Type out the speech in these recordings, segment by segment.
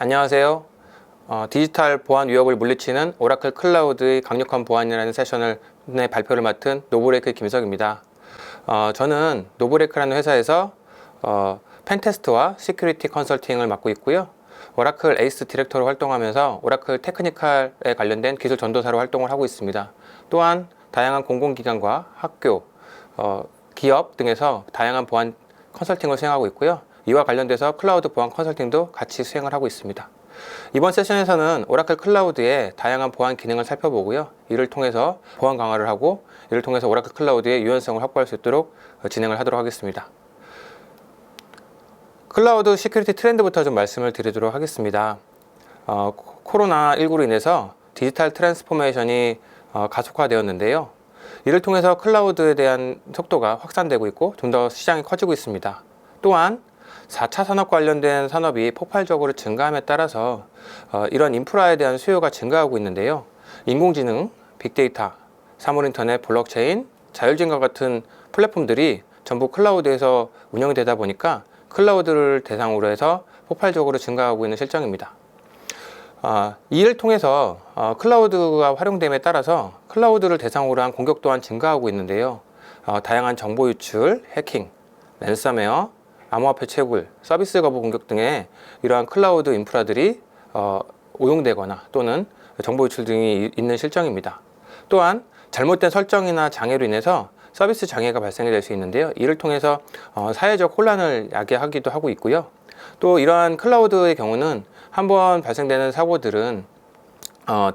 안녕하세요. 디지털 보안 위협을 물리치는 오라클 클라우드의 강력한 보안이라는 세션의 발표를 맡은 노브레이크 김석입니다. 저는 노브레이크라는 회사에서 펜테스트와 시큐리티 컨설팅을 맡고 있고요. 오라클 에이스 디렉터로 활동하면서 오라클 테크니컬에 관련된 기술 전도사로 활동을 하고 있습니다. 또한 다양한 공공기관과 학교, 기업 등에서 다양한 보안 컨설팅을 수행하고 있고요. 이와 관련돼서 클라우드 보안 컨설팅도 같이 수행을 하고 있습니다. 이번 세션에서는 오라클 클라우드의 다양한 보안 기능을 살펴보고요. 이를 통해서 보안 강화를 하고 이를 통해서 오라클 클라우드의 유연성을 확보할 수 있도록 진행을 하도록 하겠습니다. 클라우드 시큐리티 트렌드부터 좀 말씀을 드리도록 하겠습니다. 코로나19로 인해서 디지털 트랜스포메이션이 가속화되었는데요. 이를 통해서 클라우드에 대한 속도가 확산되고 있고 좀 더 시장이 커지고 있습니다. 또한 4차 산업 관련된 산업이 폭발적으로 증가함에 따라서 이런 인프라에 대한 수요가 증가하고 있는데요. 인공지능, 빅데이터, 사물인터넷, 블록체인, 자율주행과 같은 플랫폼들이 전부 클라우드에서 운영이 되다 보니까 클라우드를 대상으로 해서 폭발적으로 증가하고 있는 실정입니다. 이를 통해서 클라우드가 활용됨에 따라서 클라우드를 대상으로 한 공격 또한 증가하고 있는데요. 다양한 정보 유출, 해킹, 랜섬웨어, 암호화폐 채굴, 서비스 거부 공격 등의 이러한 클라우드 인프라들이 오용되거나 또는 정보 유출 등이 있는 실정입니다. 또한 잘못된 설정이나 장애로 인해서 서비스 장애가 발생이 될 수 있는데요. 이를 통해서 사회적 혼란을 야기하기도 하고 있고요. 또 이러한 클라우드의 경우는 한번 발생되는 사고들은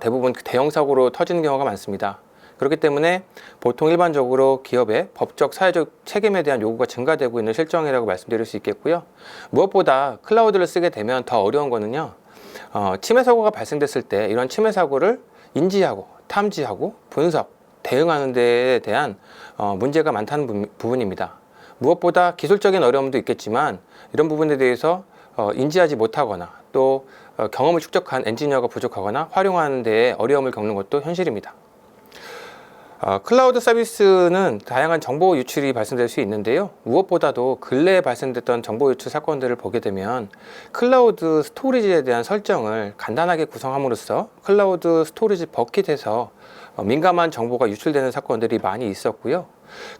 대부분 대형 사고로 터지는 경우가 많습니다. 그렇기 때문에 보통 일반적으로 기업의 법적, 사회적 책임에 대한 요구가 증가되고 있는 실정이라고 말씀드릴 수 있겠고요. 무엇보다 클라우드를 쓰게 되면 더 어려운 거는요. 침해 사고가 발생됐을 때 이런 침해 사고를 인지하고 탐지하고 분석, 대응하는 데에 대한 문제가 많다는 부분입니다. 무엇보다 기술적인 어려움도 있겠지만 이런 부분에 대해서 인지하지 못하거나 또 경험을 축적한 엔지니어가 부족하거나 활용하는 데에 어려움을 겪는 것도 현실입니다. 클라우드 서비스는 다양한 정보 유출이 발생될 수 있는데요. 무엇보다도 근래에 발생됐던 정보 유출 사건들을 보게 되면 클라우드 스토리지에 대한 설정을 간단하게 구성함으로써 클라우드 스토리지 버킷에서 민감한 정보가 유출되는 사건들이 많이 있었고요.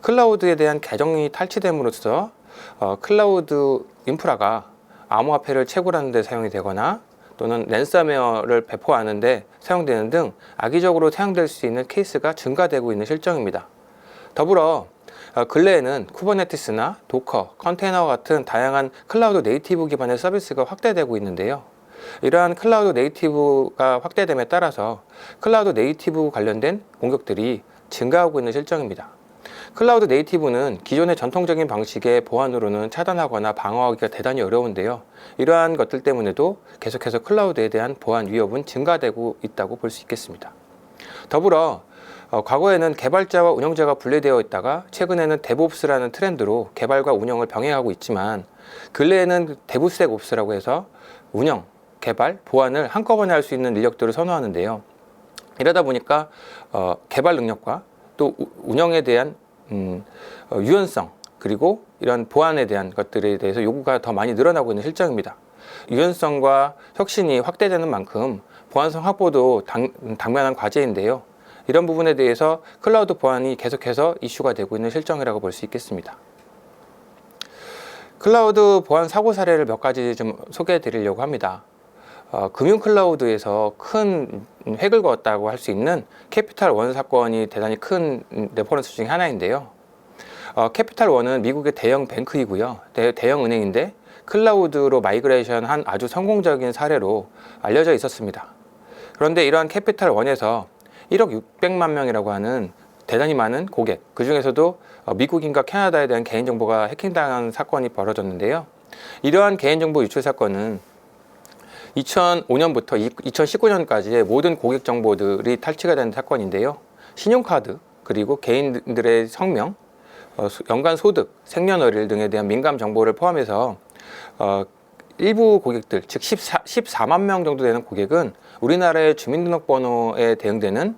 클라우드에 대한 계정이 탈취됨으로써 클라우드 인프라가 암호화폐를 채굴하는 데 사용이 되거나 또는 랜섬웨어를 배포하는 데 사용되는 등 악의적으로 사용될 수 있는 케이스가 증가되고 있는 실정입니다. 더불어 근래에는 쿠버네티스나 도커, 컨테이너와 같은 다양한 클라우드 네이티브 기반의 서비스가 확대되고 있는데요. 이러한 클라우드 네이티브가 확대됨에 따라서 클라우드 네이티브 관련된 공격들이 증가하고 있는 실정입니다. 클라우드 네이티브는 기존의 전통적인 방식의 보안으로는 차단하거나 방어하기가 대단히 어려운데요. 이러한 것들 때문에도 계속해서 클라우드에 대한 보안 위협은 증가되고 있다고 볼 수 있겠습니다. 더불어 과거에는 개발자와 운영자가 분리되어 있다가 최근에는 데브옵스라는 트렌드로 개발과 운영을 병행하고 있지만 근래에는 데브섹옵스라고 해서 운영, 개발, 보안을 한꺼번에 할 수 있는 인력들을 선호하는데요. 이러다 보니까 개발 능력과 또 운영에 대한 유연성 그리고 이런 보안에 대한 것들에 대해서 요구가 더 많이 늘어나고 있는 실정입니다. 유연성과 혁신이 확대되는 만큼 보안성 확보도 당면한 과제인데요. 이런 부분에 대해서 클라우드 보안이 계속해서 이슈가 되고 있는 실정이라고 볼 수 있겠습니다. 클라우드 보안 사고 사례를 몇 가지 좀 소개해 드리려고 합니다. 금융 클라우드에서 큰 획을 그었다고 할 수 있는 캐피탈 원 사건이 대단히 큰 레퍼런스 중에 하나인데요. 캐피탈 원은 미국의 대형 뱅크이고요. 대형 은행인데 클라우드로 마이그레이션 한 아주 성공적인 사례로 알려져 있었습니다. 그런데 이러한 캐피탈 원에서 1억 600만 명이라고 하는 대단히 많은 고객, 그 중에서도 미국인과 캐나다에 대한 개인정보가 해킹당한 사건이 벌어졌는데요. 이러한 개인정보 유출 사건은 2005년부터 2019년까지의 모든 고객 정보들이 탈취가 된 사건인데요. 신용카드, 그리고 개인들의 성명, 연간 소득, 생년월일 등에 대한 민감 정보를 포함해서 일부 고객들, 즉 14만 명 정도 되는 고객은 우리나라의 주민등록번호에 대응되는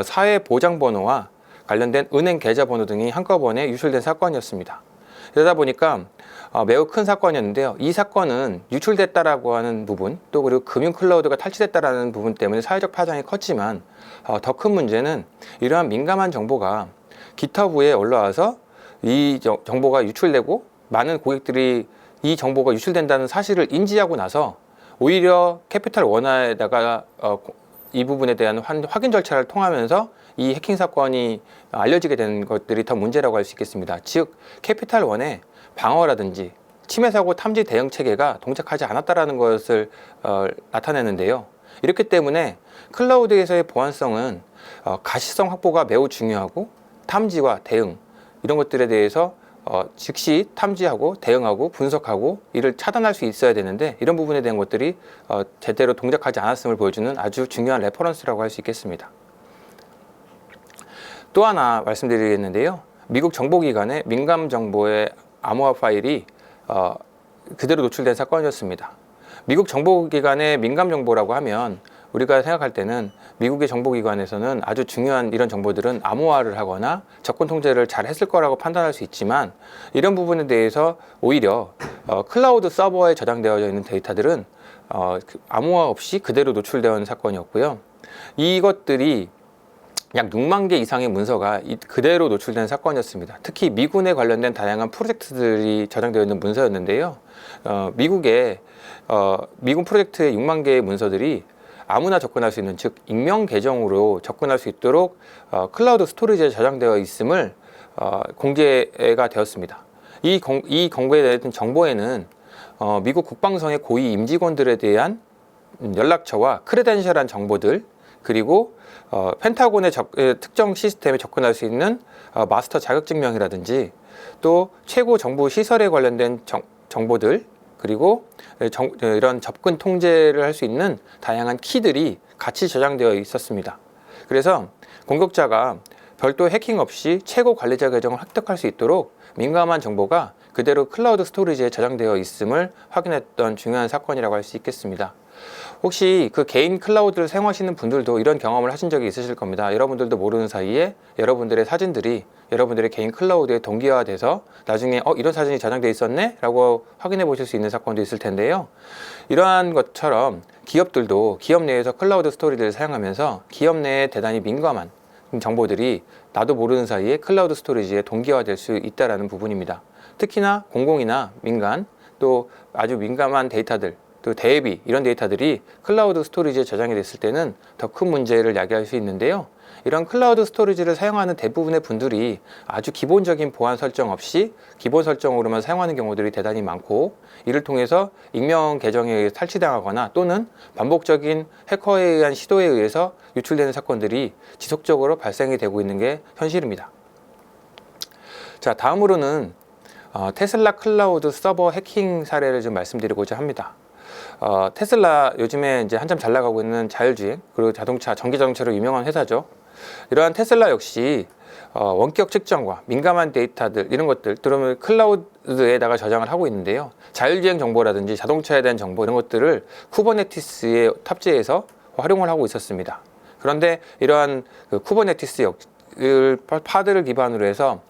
사회보장번호와 관련된 은행 계좌번호 등이 한꺼번에 유출된 사건이었습니다. 이러다 보니까 매우 큰 사건이었는데요. 이 사건은 유출됐다라고 하는 부분, 또 그리고 금융 클라우드가 탈취됐다라는 부분 때문에 사회적 파장이 컸지만 더 큰 문제는 이러한 민감한 정보가 GitHub에 올라와서 이 정보가 유출되고 많은 고객들이 이 정보가 유출된다는 사실을 인지하고 나서 오히려 캐피탈 원화에다가 이 부분에 대한 확인 절차를 통하면서 이 해킹 사건이 알려지게 된 것들이 더 문제라고 할 수 있겠습니다. 즉 캐피탈 원에 방어라든지 침해 사고 탐지 대응 체계가 동작하지 않았다라는 것을 나타내는데요. 이렇기 때문에 클라우드에서의 보안성은 가시성 확보가 매우 중요하고 탐지와 대응 이런 것들에 대해서 즉시 탐지하고 대응하고 분석하고 이를 차단할 수 있어야 되는데 이런 부분에 대한 것들이 제대로 동작하지 않았음을 보여주는 아주 중요한 레퍼런스라고 할 수 있겠습니다. 또 하나 말씀드리겠는데요. 미국 정보기관의 민감 정보의 암호화 파일이 그대로 노출된 사건이었습니다. 미국 정보기관의 민감 정보라고 하면 우리가 생각할 때는 미국의 정보기관에서는 아주 중요한 이런 정보들은 암호화를 하거나 접근 통제를 잘 했을 거라고 판단할 수 있지만 이런 부분에 대해서 오히려 클라우드 서버에 저장되어 있는 데이터들은 암호화 없이 그대로 노출되어 있는 사건이었고요. 이것들이 약 6만 개 이상의 문서가 그대로 노출된 사건이었습니다. 특히 미군에 관련된 다양한 프로젝트들이 저장되어 있는 문서였는데요. 미군 프로젝트의 6만 개의 문서들이 아무나 접근할 수 있는, 즉 익명 계정으로 접근할 수 있도록 클라우드 스토리지에 저장되어 있음을 공개가 되었습니다. 이 공개에 대한 정보에는 미국 국방성의 고위 임직원들에 대한 연락처와 크레덴셜한 정보들, 그리고 펜타곤의 특정 시스템에 접근할 수 있는 마스터 자격증명이라든지 또 최고 정부 시설에 관련된 정보들, 그리고 이런 접근 통제를 할 수 있는 다양한 키들이 같이 저장되어 있었습니다. 그래서 공격자가 별도 해킹 없이 최고 관리자 계정을 획득할 수 있도록 민감한 정보가 그대로 클라우드 스토리지에 저장되어 있음을 확인했던 중요한 사건이라고 할 수 있겠습니다. 혹시 그 개인 클라우드를 사용하시는 분들도 이런 경험을 하신 적이 있으실 겁니다. 여러분들도 모르는 사이에 여러분들의 사진들이 여러분들의 개인 클라우드에 동기화돼서 나중에 이런 사진이 저장돼 있었네? 라고 확인해 보실 수 있는 사건도 있을 텐데요. 이러한 것처럼 기업들도 기업 내에서 클라우드 스토리지를 사용하면서 기업 내에 대단히 민감한 정보들이 나도 모르는 사이에 클라우드 스토리지에 동기화될 수 있다는 부분입니다. 특히나 공공이나 민간, 또 아주 민감한 데이터들, 또 대비 이런 데이터들이 클라우드 스토리지에 저장이 됐을 때는 더 큰 문제를 야기할 수 있는데요. 이런 클라우드 스토리지를 사용하는 대부분의 분들이 아주 기본적인 보안 설정 없이 기본 설정으로만 사용하는 경우들이 대단히 많고, 이를 통해서 익명 계정에 의해 탈취당하거나 또는 반복적인 해커에 의한 시도에 의해서 유출되는 사건들이 지속적으로 발생이 되고 있는 게 현실입니다. 자, 다음으로는 테슬라 클라우드 서버 해킹 사례를 좀 말씀드리고자 합니다. 테슬라 요즘에 이제 한참 잘 나가고 있는 자율주행 그리고 자동차, 전기 자동차로 유명한 회사죠. 이러한 테슬라 역시 원격 측정과 민감한 데이터들 이런 것들 들어오면 클라우드에다가 저장을 하고 있는데요. 자율주행 정보라든지 자동차에 대한 정보 이런 것들을 쿠버네티스에 탑재해서 활용을 하고 있었습니다. 그런데 이러한 쿠버네티스 파드를 기반으로 해서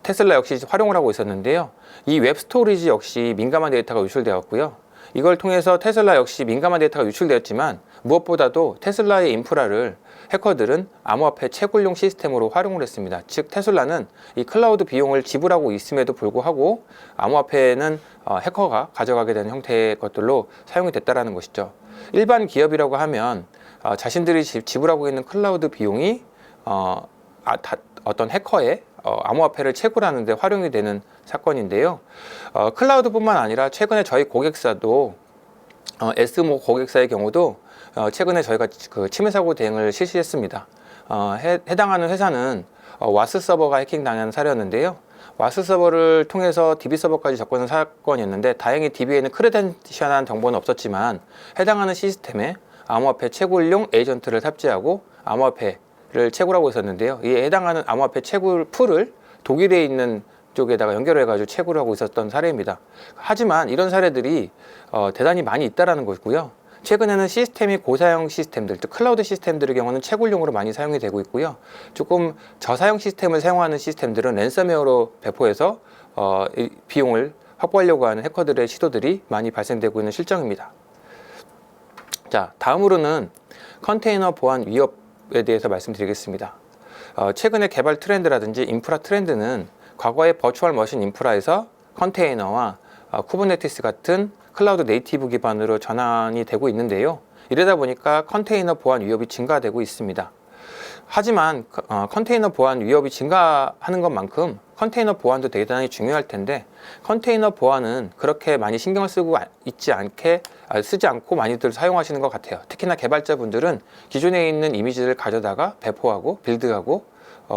테슬라 역시 활용을 하고 있었는데요. 이 웹 스토리지 역시 민감한 데이터가 유출되었고요. 이걸 통해서 테슬라 역시 민감한 데이터가 유출되었지만 무엇보다도 테슬라의 인프라를 해커들은 암호화폐 채굴용 시스템으로 활용을 했습니다. 즉 테슬라는 이 클라우드 비용을 지불하고 있음에도 불구하고 암호화폐는 해커가 가져가게 되는 형태의 것들로 사용이 됐다는 것이죠. 일반 기업이라고 하면 자신들이 지불하고 있는 클라우드 비용이 어떤 해커의 암호화폐를 채굴하는 데 활용이 되는 사건인데요. 클라우드뿐만 아니라 최근에 저희 고객사도 S모 고객사의 경우도 최근에 저희가 그 침해 사고 대응을 실시했습니다. 해당하는 회사는 와스 서버가 해킹당한 사례였는데요. 와스 서버를 통해서 DB 서버까지 접근한 사건이었는데 다행히 DB에는 크레덴셜한 정보는 없었지만 해당하는 시스템에 암호화폐 채굴용 에이전트를 탑재하고 암호화폐를 채굴하고 있었는데요. 이에 해당하는 암호화폐 채굴 풀을 독일에 있는 쪽에다가 연결해가지고 채굴을 하고 있었던 사례입니다. 하지만 이런 사례들이 대단히 많이 있다라는 것이고요. 최근에는 시스템이 고사양 시스템들, 즉 클라우드 시스템들의 경우는 채굴용으로 많이 사용이 되고 있고요. 조금 저사양 시스템을 사용하는 시스템들은 랜섬웨어로 배포해서 이 비용을 확보하려고 하는 해커들의 시도들이 많이 발생되고 있는 실정입니다. 자, 다음으로는 컨테이너 보안 위협에 대해서 말씀드리겠습니다. 최근의 개발 트렌드라든지 인프라 트렌드는 과거의 버추얼 머신 인프라에서 컨테이너와 쿠버네티스 같은 클라우드 네이티브 기반으로 전환이 되고 있는데요. 이러다 보니까 컨테이너 보안 위협이 증가되고 있습니다. 하지만 컨테이너 보안 위협이 증가하는 것만큼 컨테이너 보안도 대단히 중요할 텐데, 컨테이너 보안은 그렇게 많이 신경을 쓰지 않고 많이들 사용하시는 것 같아요. 특히나 개발자분들은 기존에 있는 이미지를 가져다가 배포하고 빌드하고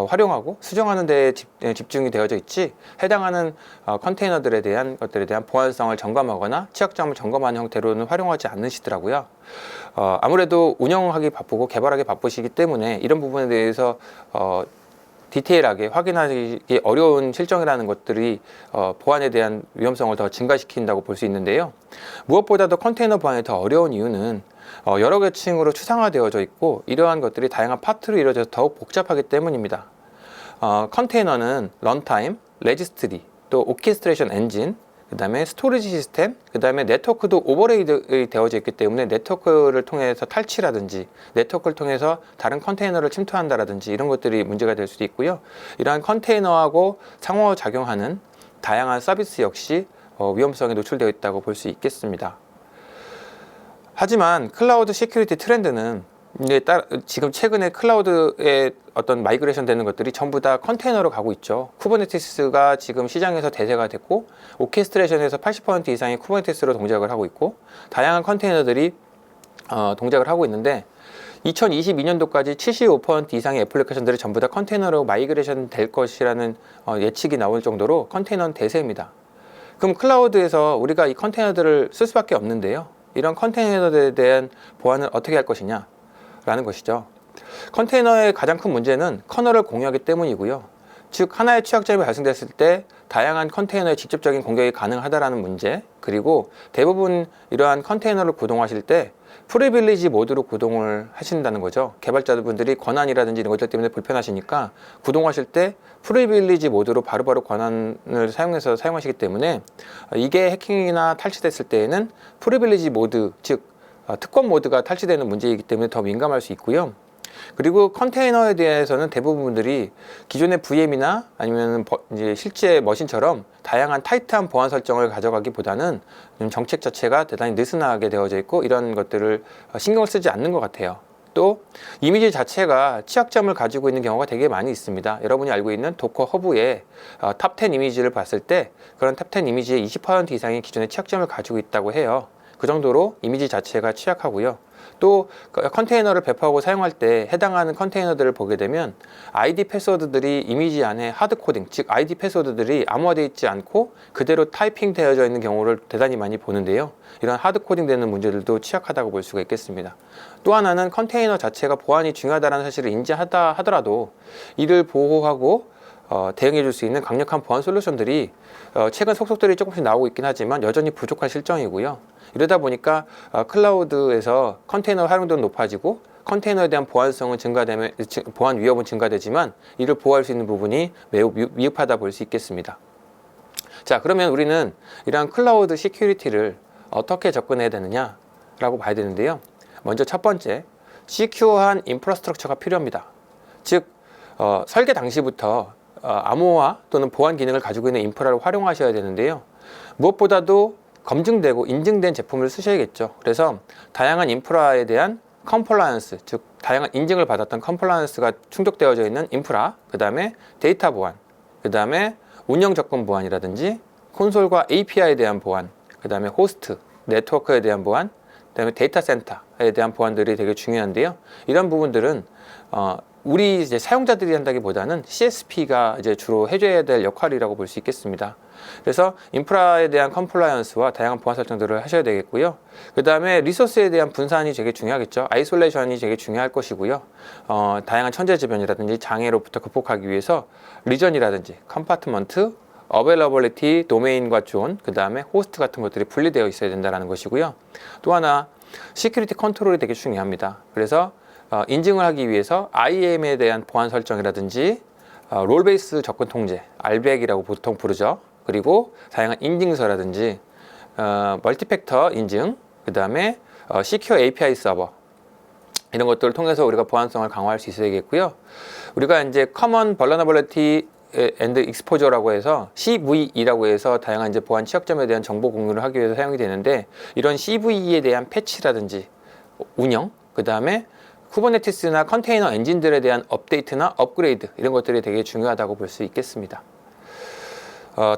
활용하고 수정하는 데 집중이 되어져 있지, 해당하는 컨테이너들에 대한 것들에 대한 보안성을 점검하거나 취약점을 점검하는 형태로는 활용하지 않으시더라고요. 아무래도 운영하기 바쁘고 개발하기 바쁘시기 때문에 이런 부분에 대해서 디테일하게 확인하기 어려운 실정이라는 것들이 보안에 대한 위험성을 더 증가시킨다고 볼 수 있는데요. 무엇보다도 컨테이너 보안이 더 어려운 이유는 여러 개 층으로 추상화되어져 있고, 이러한 것들이 다양한 파트로 이루어져서 더욱 복잡하기 때문입니다. 컨테이너는 런타임, 레지스트리, 또 오케스트레이션 엔진, 그 다음에 스토리지 시스템, 그 다음에 네트워크도 오버레이 되어져 있기 때문에 네트워크를 통해서 탈취라든지 네트워크를 통해서 다른 컨테이너를 침투한다라든지 이런 것들이 문제가 될 수도 있고요. 이러한 컨테이너하고 상호작용하는 다양한 서비스 역시 위험성에 노출되어 있다고 볼 수 있겠습니다. 하지만 클라우드 시큐리티 트렌드는 지금 최근에 클라우드에 어떤 마이그레이션 되는 것들이 전부 다 컨테이너로 가고 있죠. 쿠버네티스가 지금 시장에서 대세가 됐고, 오케스트레이션에서 80% 이상이 쿠버네티스로 동작을 하고 있고, 다양한 컨테이너들이 동작을 하고 있는데, 2022년도까지 75% 이상의 애플리케이션들이 전부 다 컨테이너로 마이그레이션 될 것이라는 예측이 나올 정도로 컨테이너는 대세입니다. 그럼 클라우드에서 우리가 이 컨테이너들을 쓸 수밖에 없는데요. 이런 컨테이너들에 대한 보안을 어떻게 할 것이냐 라는 것이죠. 컨테이너의 가장 큰 문제는 커널을 공유하기 때문이고요. 즉, 하나의 취약점이 발생됐을 때 다양한 컨테이너에 직접적인 공격이 가능하다라는 문제, 그리고 대부분 이러한 컨테이너를 구동하실 때 프리빌리지 모드로 구동을 하신다는 거죠. 개발자분들이 권한이라든지 이런 것들 때문에 불편하시니까 구동하실 때 프리빌리지 모드로 바로바로 권한을 사용해서 사용하시기 때문에, 이게 해킹이나 탈취됐을 때에는 프리빌리지 모드, 즉 특권 모드가 탈취되는 문제이기 때문에 더 민감할 수 있고요. 그리고 컨테이너에 대해서는 대부분들이 기존의 VM이나 아니면 이제 실제 머신처럼 다양한 타이트한 보안 설정을 가져가기보다는 좀 정책 자체가 대단히 느슨하게 되어져 있고, 이런 것들을 신경을 쓰지 않는 것 같아요. 또 이미지 자체가 취약점을 가지고 있는 경우가 되게 많이 있습니다. 여러분이 알고 있는 도커 허브의 탑10 이미지를 봤을 때 그런 탑10 이미지의 20% 이상이 기존의 취약점을 가지고 있다고 해요. 그 정도로 이미지 자체가 취약하고요. 또 컨테이너를 배포하고 사용할 때 해당하는 컨테이너들을 보게 되면 ID 패스워드들이 이미지 안에 하드코딩, 즉 ID 패스워드들이 암호화되어 있지 않고 그대로 타이핑 되어져 있는 경우를 대단히 많이 보는데요. 이런 하드코딩 되는 문제들도 취약하다고 볼 수가 있겠습니다. 또 하나는 컨테이너 자체가 보안이 중요하다는 사실을 인지하다 하더라도 이를 보호하고 대응해 줄 수 있는 강력한 보안 솔루션들이 최근 속속들이 조금씩 나오고 있긴 하지만 여전히 부족한 실정이고요. 이러다 보니까 클라우드에서 컨테이너 활용도는 높아지고 컨테이너에 대한 보안성은 증가되면 보안 위협은 증가되지만 이를 보호할 수 있는 부분이 매우 미흡하다 볼 수 있겠습니다. 자, 그러면 우리는 이러한 클라우드 시큐리티를 어떻게 접근해야 되느냐라고 봐야 되는데요. 먼저 첫 번째, 시큐어한 인프라스트럭처가 필요합니다. 즉 설계 당시부터 암호화 또는 보안 기능을 가지고 있는 인프라를 활용하셔야 되는데요. 무엇보다도 검증되고 인증된 제품을 쓰셔야겠죠. 그래서 다양한 인프라에 대한 컴플라이언스, 즉 다양한 인증을 받았던 컴플라이언스가 충족되어져 있는 인프라, 그 다음에 데이터 보안, 그 다음에 운영 접근 보안이라든지 콘솔과 API에 대한 보안, 그 다음에 호스트, 네트워크에 대한 보안, 그 다음에 데이터 센터에 대한 보안들이 되게 중요한데요. 이런 부분들은 우리 이제 사용자들이 한다기보다는 CSP가 이제 주로 해줘야 될 역할이라고 볼 수 있겠습니다. 그래서 인프라에 대한 컴플라이언스와 다양한 보안 설정들을 하셔야 되겠고요. 그 다음에 리소스에 대한 분산이 되게 중요하겠죠. 아이솔레이션이 되게 중요할 것이고요. 다양한 천재지변이라든지 장애로부터 극복하기 위해서 리전이라든지 컴파트먼트, 어베일러블리티, 도메인과 존, 그 다음에 호스트 같은 것들이 분리되어 있어야 된다는 것이고요. 또 하나 시큐리티 컨트롤이 되게 중요합니다. 그래서 인증을 하기 위해서 IAM에 대한 보안 설정이라든지 롤 베이스 접근 통제, RBAC이라고 보통 부르죠. 그리고 다양한 인증서라든지 멀티팩터 인증, 그 다음에 시큐어 API 서버, 이런 것들을 통해서 우리가 보안성을 강화할 수 있어야겠고요. 우리가 이제 Common Vulnerability and Exposure라고 해서 CVE라고 해서 다양한 이제 보안 취약점에 대한 정보 공유를 하기 위해서 사용이 되는데, 이런 CVE에 대한 패치라든지 운영, 그 다음에 쿠버네티스나 컨테이너 엔진들에 대한 업데이트나 업그레이드, 이런 것들이 되게 중요하다고 볼 수 있겠습니다.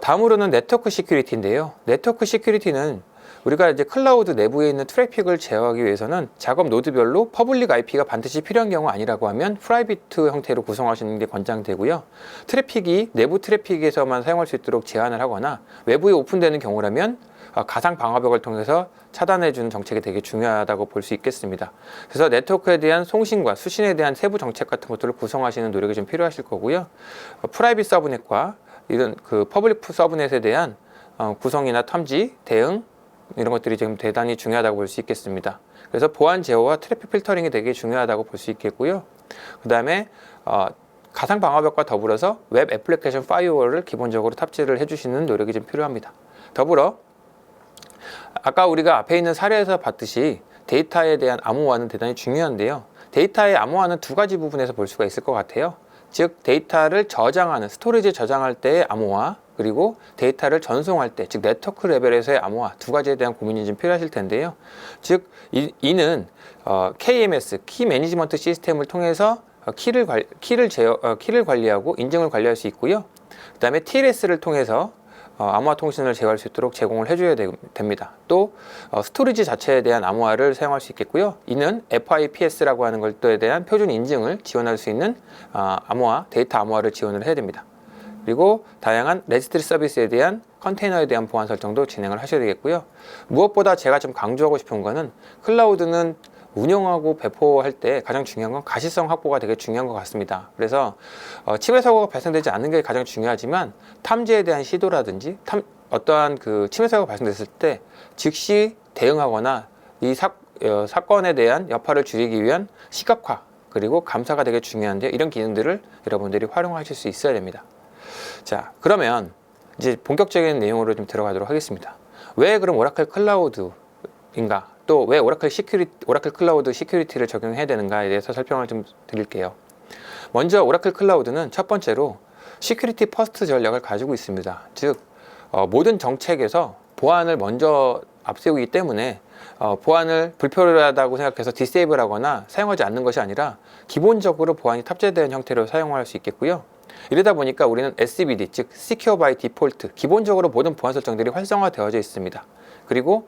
다음으로는 네트워크 시큐리티인데요. 네트워크 시큐리티는 우리가 이제 클라우드 내부에 있는 트래픽을 제어하기 위해서는 작업 노드별로 퍼블릭 IP가 반드시 필요한 경우 아니라고 하면 프라이빗 형태로 구성하시는 게 권장되고요. 트래픽이 내부 트래픽에서만 사용할 수 있도록 제한을 하거나 외부에 오픈되는 경우라면 가상 방화벽을 통해서 차단해주는 정책이 되게 중요하다고 볼 수 있겠습니다. 그래서 네트워크에 대한 송신과 수신에 대한 세부 정책 같은 것들을 구성하시는 노력이 좀 필요하실 거고요. 프라이빗 서브넷과 이런 그 퍼블릭 서브넷에 대한 구성이나 탐지, 대응, 이런 것들이 지금 대단히 중요하다고 볼 수 있겠습니다. 그래서 보안 제어와 트래픽 필터링이 되게 중요하다고 볼 수 있겠고요. 그 다음에 가상 방화벽과 더불어서 웹 애플리케이션 파이어월을 기본적으로 탑재를 해주시는 노력이 좀 필요합니다. 더불어 아까 우리가 앞에 있는 사례에서 봤듯이 데이터에 대한 암호화는 대단히 중요한데요. 데이터의 암호화는 두 가지 부분에서 볼 수가 있을 것 같아요. 즉 데이터를 저장하는, 스토리지에 저장할 때의 암호화, 그리고 데이터를 전송할 때, 즉 네트워크 레벨에서의 암호화, 두 가지에 대한 고민이 좀 필요하실 텐데요. 즉 이는 KMS, 키 매니지먼트 시스템을 통해서 키를 관리하고 인증을 관리할 수 있고요. 그 다음에 TLS를 통해서 암호화 통신을 제어할 수 있도록 제공을 해줘야 됩니다. 또 스토리지 자체에 대한 암호화를 사용할 수 있겠고요. 이는 FIPS라고 하는 것에 대한 표준 인증을 지원할 수 있는 암호화, 데이터 암호화를 지원을 해야 됩니다. 그리고 다양한 레지스트리 서비스에 대한 컨테이너에 대한 보안 설정도 진행을 하셔야 되겠고요. 무엇보다 제가 좀 강조하고 싶은 거는 클라우드는 운영하고 배포할 때 가장 중요한 건 가시성 확보가 되게 중요한 것 같습니다. 그래서 침해 사고가 발생되지 않는 게 가장 중요하지만 탐지에 대한 시도라든지 어떠한 그 침해 사고가 발생됐을 때 즉시 대응하거나 이 사건에 대한 여파를 줄이기 위한 시각화 그리고 감사가 되게 중요한데, 이런 기능들을 여러분들이 활용하실 수 있어야 됩니다. 자, 그러면 이제 본격적인 내용으로 좀 들어가도록 하겠습니다. 왜 그럼 오라클 클라우드인가? 또 왜 오라클 클라우드 시큐리티를 적용해야 되는가에 대해서 설명을 좀 드릴게요. 먼저 오라클 클라우드는 첫 번째로 시큐리티 퍼스트 전략을 가지고 있습니다. 즉 모든 정책에서 보안을 먼저 앞세우기 때문에 보안을 불필요하다고 생각해서 디세이블 하거나 사용하지 않는 것이 아니라 기본적으로 보안이 탑재된 형태로 사용할 수 있겠고요. 이러다 보니까 우리는 SBD, 즉 Secure by Default, 기본적으로 모든 보안 설정들이 활성화되어져 있습니다. 그리고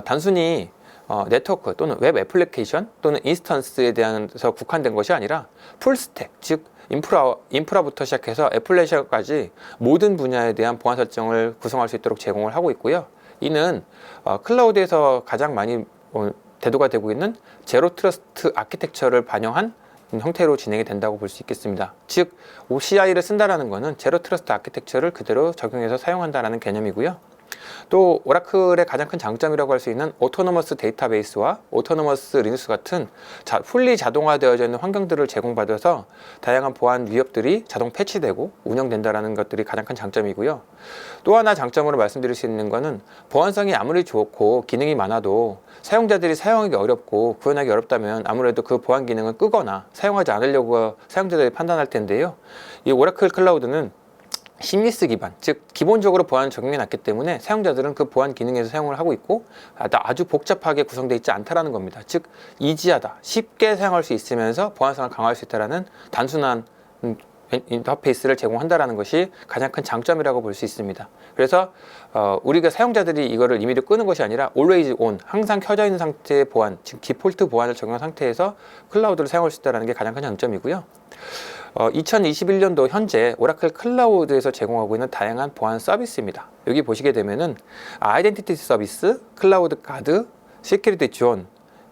단순히 네트워크 또는 웹 애플리케이션 또는 인스턴스에 대해서 국한된 것이 아니라 풀스택, 즉 인프라부터 시작해서 애플리케이션까지 모든 분야에 대한 보안 설정을 구성할 수 있도록 제공을 하고 있고요. 이는 클라우드에서 가장 많이 대두가 되고 있는 제로 트러스트 아키텍처를 반영한 형태로 진행이 된다고 볼 수 있겠습니다. 즉 OCI를 쓴다라는 것은 제로 트러스트 아키텍처를 그대로 적용해서 사용한다라는 개념이고요. 또 오라클의 가장 큰 장점이라고 할 수 있는 오토노머스 데이터베이스와 오토노머스 리눅스 같은 풀리 자동화되어져 있는 환경들을 제공받아서 다양한 보안 위협들이 자동 패치되고 운영된다는 것들이 가장 큰 장점이고요. 또 하나 장점으로 말씀드릴 수 있는 것은 보안성이 아무리 좋고 기능이 많아도 사용자들이 사용하기 어렵고 구현하기 어렵다면 아무래도 그 보안 기능을 끄거나 사용하지 않으려고 사용자들이 판단할 텐데요. 이 오라클 클라우드는 심리스 기반, 즉 기본적으로 보안을 적용해 놨기 때문에 사용자들은 그 보안 기능에서 사용을 하고 있고 아주 복잡하게 구성되어 있지 않다라는 겁니다. 즉 이지하다, 쉽게 사용할 수 있으면서 보안성을 강화할 수 있다라는 단순한 인터페이스를 제공한다라는 것이 가장 큰 장점이라고 볼 수 있습니다. 그래서 우리가 사용자들이 이거를 임의로 끄는 것이 아니라 always on, 항상 켜져 있는 상태의 보안, 즉 디폴트 보안을 적용한 상태에서 클라우드를 사용할 수 있다는 게 가장 큰 장점이고요. 2021년도 현재 오라클 클라우드에서 제공하고 있는 다양한 보안 서비스입니다. 여기 보시게 되면은 아이덴티티 서비스, 클라우드 가드, 시큐리티 존,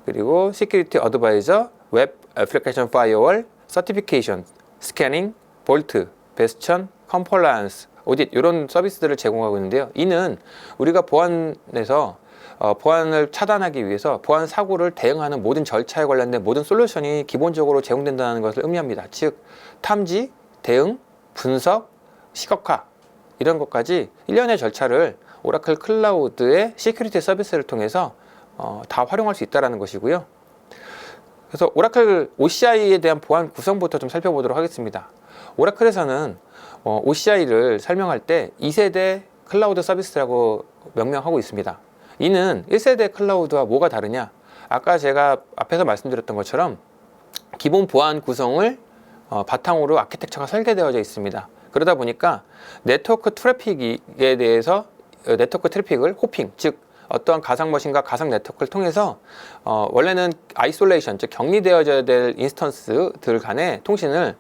그리고 시큐리티 어드바이저, 웹 애플리케이션 파이어월, 서티피케이션, 스캐닝, 볼트, 베스천, 컴플라이언스, 오딧 이런 서비스들을 제공하고 있는데요. 이는 우리가 보안에서 보안을 차단하기 위해서 보안 사고를 대응하는 모든 절차에 관련된 모든 솔루션이 기본적으로 제공된다는 것을 의미합니다. 즉 탐지, 대응, 분석, 시각화 이런 것까지 일련의 절차를 오라클 클라우드의 시큐리티 서비스를 통해서 다 활용할 수 있다는 것이고요. 그래서 오라클 OCI에 대한 보안 구성부터 좀 살펴보도록 하겠습니다. 오라클에서는 OCI를 설명할 때 2세대 클라우드 서비스라고 명명하고 있습니다. 이는 1세대 클라우드와 뭐가 다르냐? 아까 제가 앞에서 말씀드렸던 것처럼 기본 보안 구성을 바탕으로 아키텍처가 설계되어져 있습니다. 그러다 보니까 네트워크 트래픽에 대해서 네트워크 트래픽을 호핑, 즉 어떠한 가상 머신과 가상 네트워크를 통해서 원래는 아이솔레이션, 즉 격리되어져야 될 인스턴스들 간의 통신을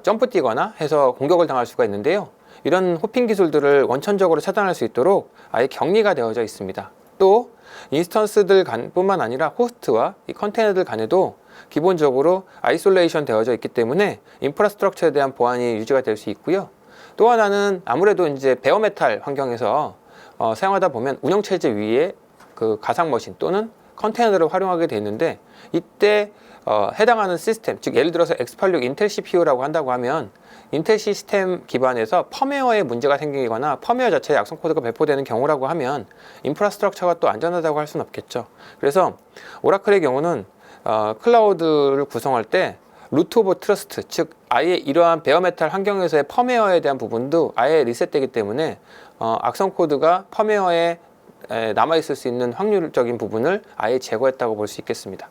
점프 뛰거나 해서 공격을 당할 수가 있는데요. 이런 호핑 기술들을 원천적으로 차단할 수 있도록 아예 격리가 되어져 있습니다. 또 인스턴스들 간뿐만 아니라 호스트와 이 컨테이너들 간에도 기본적으로 아이솔레이션 되어져 있기 때문에 인프라스트럭처에 대한 보안이 유지가 될 수 있고요. 또 하나는 아무래도 이제 베어메탈 환경에서 사용하다 보면 운영체제 위에 그 가상 머신 또는 컨테이너를 활용하게 되어 있는데 이때 해당하는 시스템, 즉 예를 들어서 x86 인텔 CPU라고 한다고 하면 인텔 시스템 기반에서 펌웨어에 문제가 생기거나 펌웨어 자체에 악성 코드가 배포되는 경우라고 하면 인프라스트럭처가 또 안전하다고 할 수는 없겠죠. 그래서 오라클의 경우는 클라우드를 구성할 때 루트 오브 트러스트, 즉 아예 이러한 베어메탈 환경에서의 펌웨어에 대한 부분도 아예 리셋되기 때문에 악성 코드가 펌웨어에 남아있을 수 있는 확률적인 부분을 아예 제거했다고 볼 수 있겠습니다.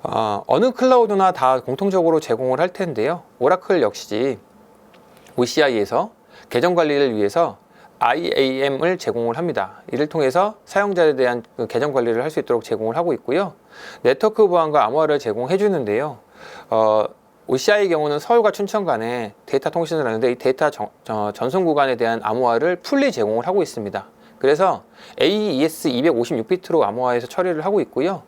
어느 클라우드나 다 공통적으로 제공을 할 텐데요. 오라클 역시 OCI에서 계정 관리를 위해서 IAM을 제공을 합니다. 이를 통해서 사용자에 대한 계정 관리를 할 수 있도록 제공을 하고 있고요. 네트워크 보안과 암호화를 제공해 주는데요. OCI의 경우는 서울과 춘천 간에 데이터 통신을 하는데 이 데이터 전송 구간에 대한 암호화를 풀리 제공을 하고 있습니다. 그래서 AES 256비트로 암호화해서 처리를 하고 있고요.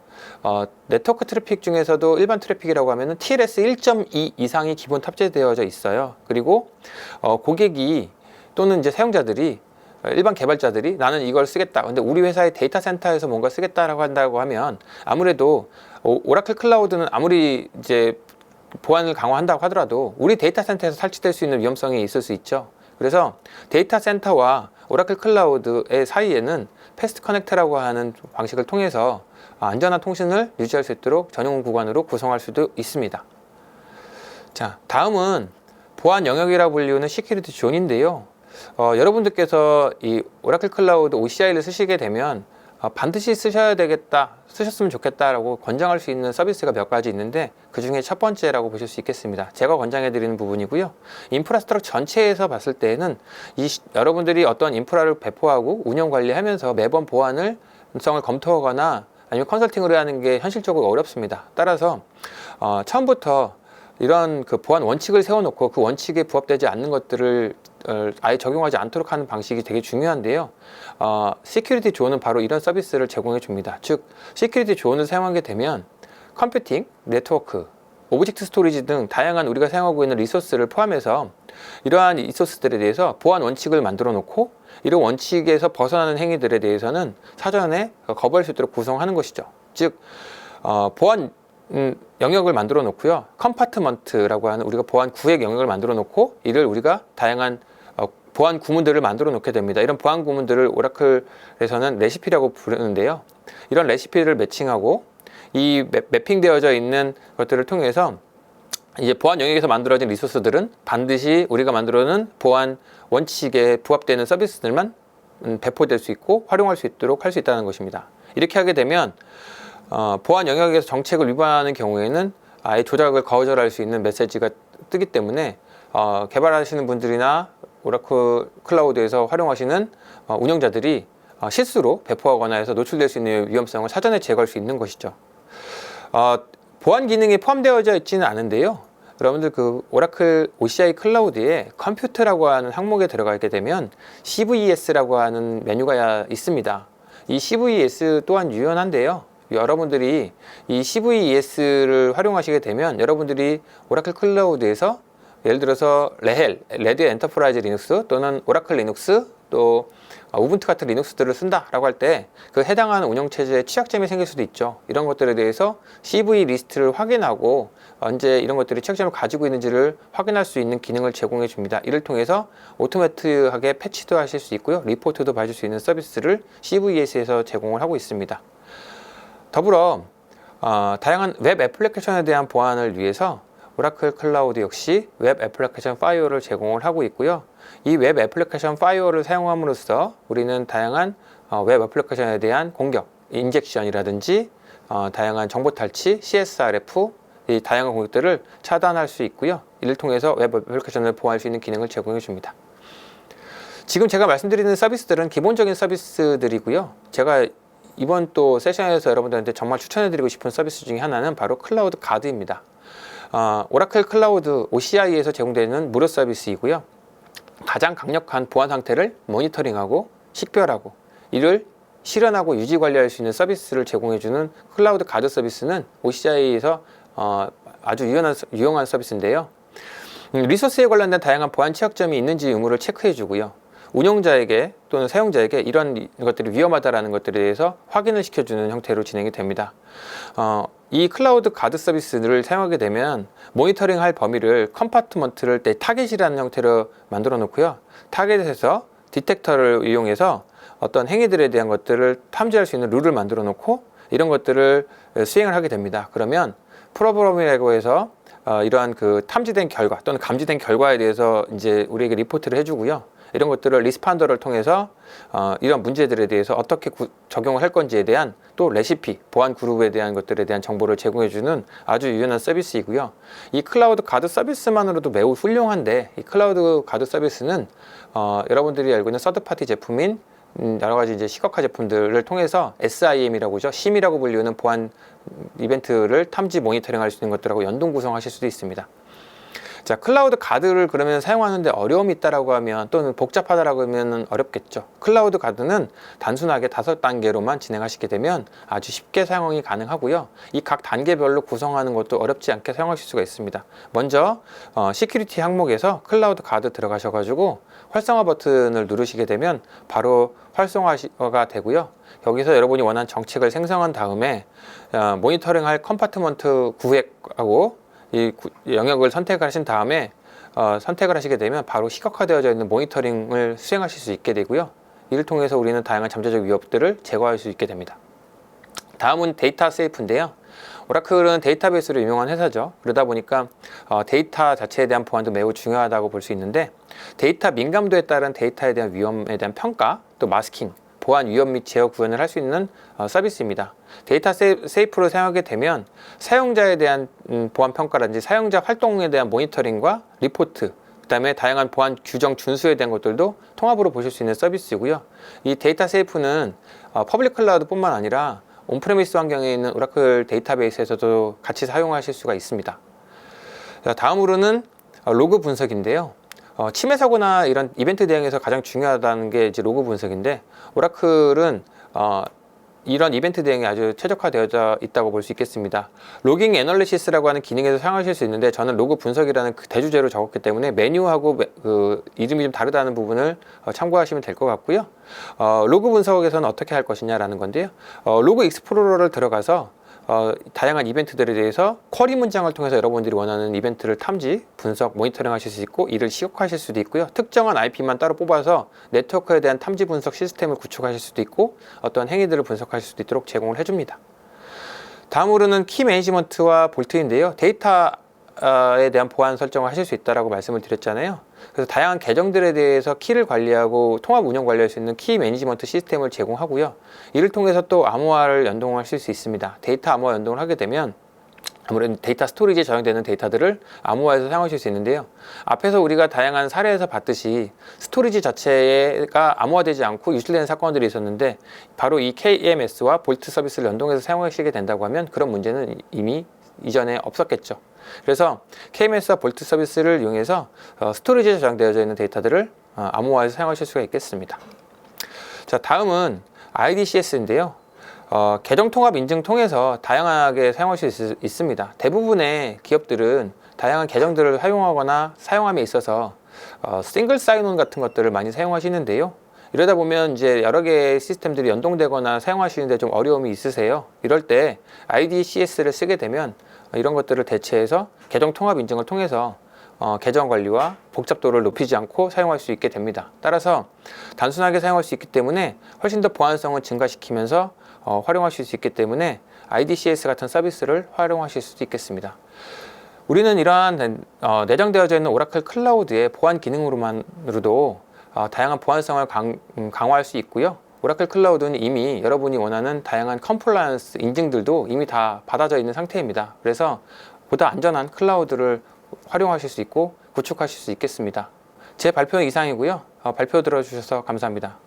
네트워크 트래픽 중에서도 일반 트래픽이라고 하면은 TLS 1.2 이상이 기본 탑재되어져 있어요. 그리고 고객이 또는 이제 사용자들이 일반 개발자들이 나는 이걸 쓰겠다. 근데 우리 회사의 데이터 센터에서 뭔가 쓰겠다라고 한다고 하면 아무래도 오라클 클라우드는 아무리 이제 보안을 강화한다고 하더라도 우리 데이터 센터에서 설치될 수 있는 위험성이 있을 수 있죠. 그래서 데이터 센터와 오라클 클라우드의 사이에는 패스트 커넥트라고 하는 방식을 통해서 안전한 통신을 유지할 수 있도록 전용 구간으로 구성할 수도 있습니다. 자, 다음은 보안 영역이라고 불리우는 시큐리티 존인데요. 여러분들께서 이 오라클 클라우드 OCI를 쓰시게 되면 반드시 쓰셔야 되겠다, 쓰셨으면 좋겠다라고 권장할 수 있는 서비스가 몇 가지 있는데 그 중에 첫 번째라고 보실 수 있겠습니다. 제가 권장해 드리는 부분이고요. 인프라스트럭처 전체에서 봤을 때에는 여러분들이 어떤 인프라를 배포하고 운영 관리하면서 매번 보안성을 검토하거나 아니면 컨설팅을 하는 게 현실적으로 어렵습니다. 따라서 처음부터 이런 그 보안 원칙을 세워놓고 그 원칙에 부합되지 않는 것들을 아예 적용하지 않도록 하는 방식이 되게 중요한데요. 시큐리티 존은 바로 이런 서비스를 제공해 줍니다. 즉 시큐리티 존을 사용하게 되면 컴퓨팅, 네트워크, 오브젝트 스토리지 등 다양한 우리가 사용하고 있는 리소스를 포함해서 이러한 리소스들에 대해서 보안 원칙을 만들어 놓고 이런 원칙에서 벗어나는 행위들에 대해서는 사전에 거부할 수 있도록 구성하는 것이죠. 즉 보안 영역을 만들어 놓고요. 컴파트먼트라고 하는 우리가 보안 구획 영역을 만들어 놓고 이를 우리가 다양한 보안 구문들을 만들어 놓게 됩니다. 이런 보안 구문들을 오라클에서는 레시피라고 부르는데요. 이런 레시피를 매칭하고 이 매핑되어져 있는 것들을 통해서 이제 보안 영역에서 만들어진 리소스들은 반드시 우리가 만들어놓은 보안 원칙에 부합되는 서비스들만 배포될 수 있고 활용할 수 있도록 할 수 있다는 것입니다. 이렇게 하게 되면 보안 영역에서 정책을 위반하는 경우에는 아예 조작을 거절할 수 있는 메시지가 뜨기 때문에 개발하시는 분들이나 오라클 클라우드에서 활용하시는 운영자들이 실수로 배포하거나 해서 노출될 수 있는 위험성을 사전에 제거할 수 있는 것이죠. 보안 기능이 포함되어져 있지는 않은데요. 여러분들 그 오라클 OCI 클라우드에 컴퓨터라고 하는 항목에 들어가게 되면 CVES라고 하는 메뉴가 있습니다. 이 CVES 또한 유연한데요. 여러분들이 이 CVES를 활용하시게 되면 여러분들이 오라클 클라우드에서 예를 들어서 레드 엔터프라이즈 리눅스 또는 오라클 리눅스 또 우분투 같은 리눅스들을 쓴다라고 할 때 그 해당하는 운영체제에 취약점이 생길 수도 있죠. 이런 것들에 대해서 CV 리스트를 확인하고 언제 이런 것들이 취약점을 가지고 있는지를 확인할 수 있는 기능을 제공해 줍니다. 이를 통해서 오토매트하게 패치도 하실 수 있고요. 리포트도 봐줄 수 있는 서비스를 CVS에서 제공을 하고 있습니다. 더불어 다양한 웹 애플리케이션에 대한 보안을 위해서 오라클 클라우드 역시 웹 애플리케이션 파이어를 제공을 하고 있고요. 이 웹 애플리케이션 파이어를 사용함으로써 우리는 다양한 웹 애플리케이션에 대한 공격, 인젝션이라든지 다양한 정보 탈취, CSRF, 이 다양한 공격들을 차단할 수 있고요. 이를 통해서 웹 애플리케이션을 보호할 수 있는 기능을 제공해 줍니다. 지금 제가 말씀드리는 서비스들은 기본적인 서비스들이고요. 제가 이번 또 세션에서 여러분들한테 정말 추천해드리고 싶은 서비스 중에 하나는 바로 클라우드 가드입니다. 오라클 클라우드 OCI에서 제공되는 무료 서비스이고요. 가장 강력한 보안 상태를 모니터링하고 식별하고 이를 실현하고 유지 관리할 수 있는 서비스를 제공해주는 클라우드 가드 서비스는 OCI에서 아주 유용한 서비스인데요. 리소스에 관련된 다양한 보안 취약점이 있는지 의무를 체크해주고요. 운영자에게 또는 사용자에게 이런 것들이 위험하다라는 것들에 대해서 확인을 시켜주는 형태로 진행이 됩니다. 이 클라우드 가드 서비스를 사용하게 되면 모니터링 할 범위를 컴파트먼트를 타겟이라는 형태로 만들어 놓고요. 타겟에서 디텍터를 이용해서 어떤 행위들에 대한 것들을 탐지할 수 있는 룰을 만들어 놓고 이런 것들을 수행을 하게 됩니다. 그러면 프로그램이라고 해서 이러한 그 탐지된 결과 또는 감지된 결과에 대해서 이제 우리에게 리포트를 해주고요. 이런 것들을 리스판더를 통해서 이런 문제들에 대해서 어떻게 적용을 할 건지에 대한 또 레시피, 보안 그룹에 대한 것들에 대한 정보를 제공해주는 아주 유연한 서비스이고요. 이 클라우드 가드 서비스만으로도 매우 훌륭한데 이 클라우드 가드 서비스는 여러분들이 알고 있는 서드파티 제품인 여러 가지 이제 시각화 제품들을 통해서 SIM이라고 하죠. 심이라고 불리는 보안 이벤트를 탐지 모니터링 할 수 있는 것들하고 연동 구성하실 수도 있습니다. 자, 클라우드 가드를 그러면 사용하는데 어려움이 있다라고 하면 또는 복잡하다라고 하면 어렵겠죠. 클라우드 가드는 단순하게 5단계로만 진행하시게 되면 아주 쉽게 사용이 가능하고요. 이 각 단계별로 구성하는 것도 어렵지 않게 사용하실 수가 있습니다. 먼저 시큐리티 항목에서 클라우드 가드 들어가셔가지고 활성화 버튼을 누르시게 되면 바로 활성화가 되고요. 여기서 여러분이 원하는 정책을 생성한 다음에 모니터링 할 컴파트먼트 구획하고 이 영역을 선택하신 다음에 선택을 하시게 되면 바로 시각화되어져 있는 모니터링을 수행하실 수 있게 되고요. 이를 통해서 우리는 다양한 잠재적 위협들을 제거할 수 있게 됩니다. 다음은 데이터 세이프인데요. 오라클은 데이터베이스로 유명한 회사죠. 그러다 보니까 데이터 자체에 대한 보안도 매우 중요하다고 볼 수 있는데 데이터 민감도에 따른 데이터에 대한 위험에 대한 평가, 또 마스킹, 보안 위험 및 제어 구현을 할 수 있는 서비스입니다. 데이터 세이프로 사용하게 되면 사용자에 대한 보안 평가라든지 사용자 활동에 대한 모니터링과 리포트, 그 다음에 다양한 보안 규정 준수에 대한 것들도 통합으로 보실 수 있는 서비스이고요. 이 데이터 세이프는 퍼블릭 클라우드 뿐만 아니라 온프레미스 환경에 있는 오라클 데이터베이스에서도 같이 사용하실 수가 있습니다. 다음으로는 로그 분석인데요. 침해 사고나 이런 이벤트 대응에서 가장 중요하다는 게 이제 로그 분석인데 오라클은 이런 이벤트 대응이 아주 최적화되어 있다고 볼 수 있겠습니다. 로깅 애널리시스라고 하는 기능에서 사용하실 수 있는데 저는 로그 분석이라는 그 대주제로 적었기 때문에 메뉴하고 그 이름이 좀 다르다는 부분을 참고하시면 될 것 같고요. 로그 분석에서는 어떻게 할 것이냐라는 건데요. 로그 익스플로러를 들어가서 다양한 이벤트들에 대해서 쿼리 문장을 통해서 여러분들이 원하는 이벤트를 탐지, 분석, 모니터링 하실 수 있고 이를 시각화하실 수도 있고요. 특정한 IP만 따로 뽑아서 네트워크에 대한 탐지 분석 시스템을 구축하실 수도 있고 어떤 행위들을 분석하실 수도 있도록 제공을 해줍니다. 다음으로는 키 매니지먼트와 볼트인데요. 데이터에 대한 보안 설정을 하실 수 있다고 말씀을 드렸잖아요. 그래서 다양한 계정들에 대해서 키를 관리하고 통합 운영 관리할 수 있는 키 매니지먼트 시스템을 제공하고요. 이를 통해서 또 암호화를 연동하실 수 있습니다. 데이터 암호화 연동을 하게 되면 아무래도 데이터 스토리지에 저장되는 데이터들을 암호화해서 사용하실 수 있는데요. 앞에서 우리가 다양한 사례에서 봤듯이 스토리지 자체가 암호화되지 않고 유출되는 사건들이 있었는데 바로 이 KMS와 볼트 서비스를 연동해서 사용하시게 된다고 하면 그런 문제는 이미 이전에 없었겠죠. 그래서 KMS와 볼트 서비스를 이용해서 스토리지에 저장되어져 있는 데이터들을 암호화해서 사용하실 수가 있겠습니다. 자, 다음은 IDCS인데요. 계정 통합 인증 통해서 다양하게 사용하실 수 있습니다. 대부분의 기업들은 다양한 계정들을 사용하거나 사용함에 있어서 싱글 사인온 같은 것들을 많이 사용하시는데요. 이러다 보면 이제 여러 개의 시스템들이 연동되거나 사용하시는데 좀 어려움이 있으세요. 이럴 때 IDCS를 쓰게 되면 이런 것들을 대체해서 계정 통합 인증을 통해서 계정 관리와 복잡도를 높이지 않고 사용할 수 있게 됩니다. 따라서 단순하게 사용할 수 있기 때문에 훨씬 더 보안성을 증가시키면서 활용하실 수 있기 때문에 IDCS 같은 서비스를 활용하실 수도 있겠습니다. 우리는 이러한 내장되어져 있는 오라클 클라우드의 보안 기능으로만으로도 다양한 보안성을 강화할 수 있고요. 오라클 클라우드는 이미 여러분이 원하는 다양한 컴플라이언스 인증들도 이미 다 받아져 있는 상태입니다. 그래서 보다 안전한 클라우드를 활용하실 수 있고 구축하실 수 있겠습니다. 제 발표는 이상이고요. 발표 들어주셔서 감사합니다.